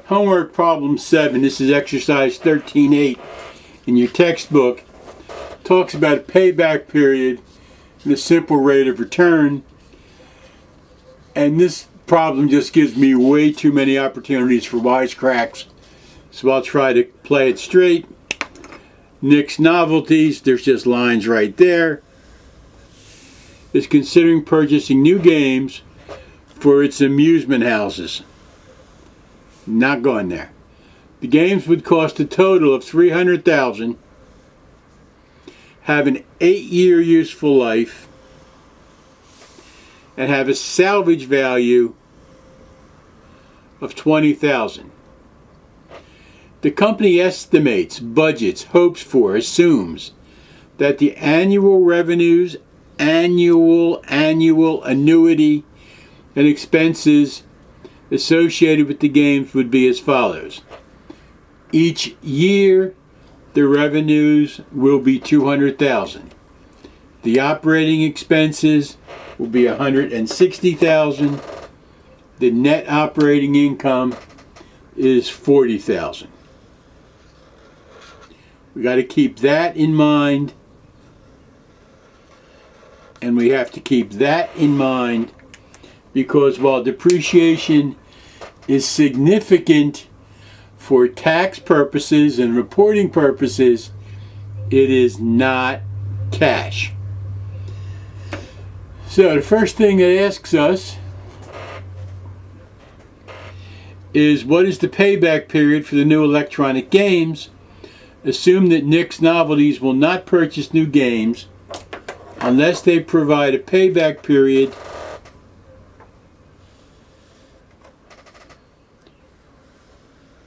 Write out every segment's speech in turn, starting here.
Homework problem 7, this is exercise 13.8 in your textbook, talks about a payback period and a simple rate of return. And this problem just gives me way too many opportunities for wisecracks. So I'll try to play it straight. Nick's Novelties, there's just lines right there, is considering purchasing new games for its amusement houses. Not going there. The games would cost a total of $300,000, have an 8-year useful life, and have a salvage value of $20,000. The company estimates, budgets, hopes for, assumes that the annual revenues, annual annuity, and expenses associated with the games would be as follows. Each year, the revenues will be $200,000. The operating expenses will be $160,000. The net operating income is $40,000. We got to keep that in mind, and we have to keep that in mind because while depreciation is significant for tax purposes and reporting purposes, it is not cash. So the first thing it asks us is, what is the payback period for the new electronic games? Assume that Nick's Novelties will not purchase new games unless they provide a payback period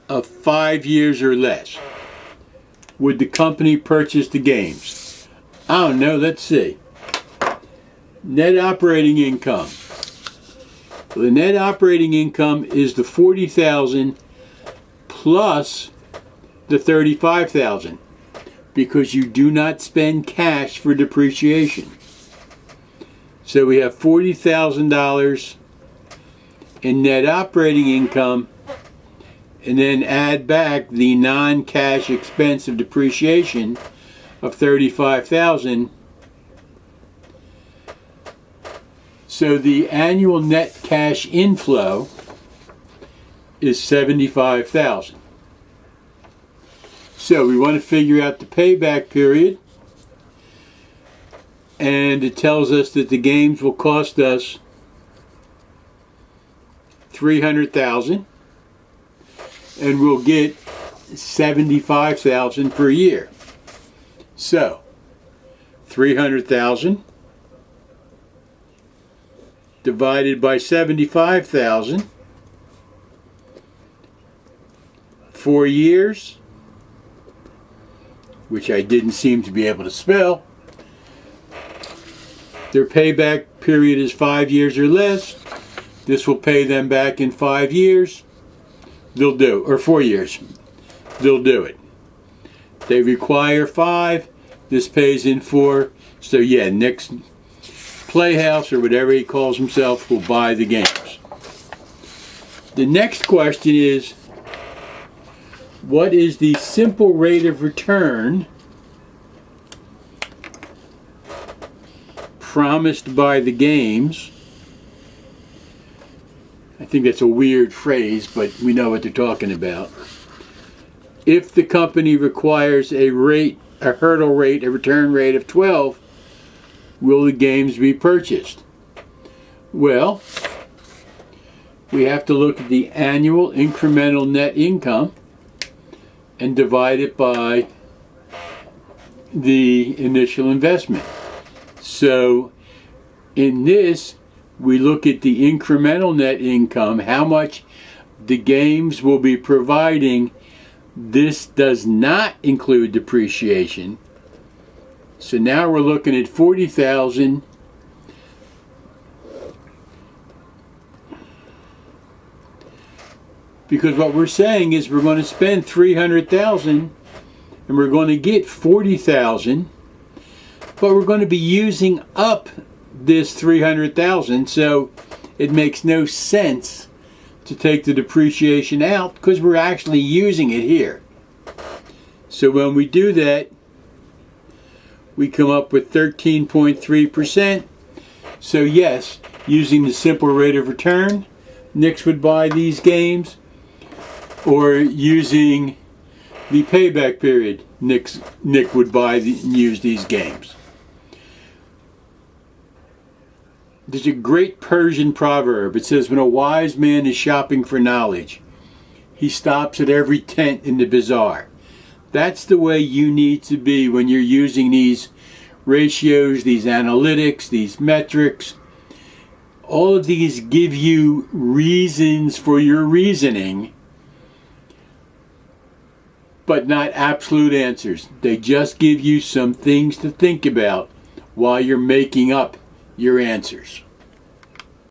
of 5 years or less. Would the company purchase the games? I don't know, let's see. Net operating income. Well, the net operating income is the $40,000 plus the $35,000 because you do not spend cash for depreciation. So we have $40,000 in net operating income, and then add back the non-cash expense of depreciation of $35,000. So the annual net cash inflow is $75,000. So we want to figure out the payback period, and it tells us that the games will cost us $300,000. And we'll get $75,000 per year. So, $300,000 divided by $75,000, 4 years, which I didn't seem to be able to spell. Their payback period is 5 years or less. This will pay them back in 5 years. They'll do, or 4 years. They'll do it. They require 5. This pays in 4. So yeah, Nick's Playhouse or whatever he calls himself will buy the games. The next question is, what is the simple rate of return promised by the games? I think that's a weird phrase, but we know what they're talking about. If the company requires a hurdle rate, a return rate of 12, will the games be purchased? Well, we have to look at the annual incremental net income and divide it by the initial investment. So in this, we look at the incremental net income, how much the games will be providing. This does not include depreciation. So now we're looking at $40,000 because what we're saying is we're going to spend $300,000 and we're going to get $40,000, but we're going to be using up this $300,000, so it makes no sense to to take the depreciation out because we're actually using it here. So when we do that, we come up with 13.3%. So yes, using the simple rate of return, Nick would buy these games, or using the payback period, Nick would buy and use these games. There's a great Persian proverb. It says, when a wise man is shopping for knowledge, he stops at every tent in the bazaar. That's the way you need to be when you're using these ratios, these analytics, these metrics. All of these give you reasons for your reasoning, but not absolute answers. They just give you some things to think about while you're making up your answers.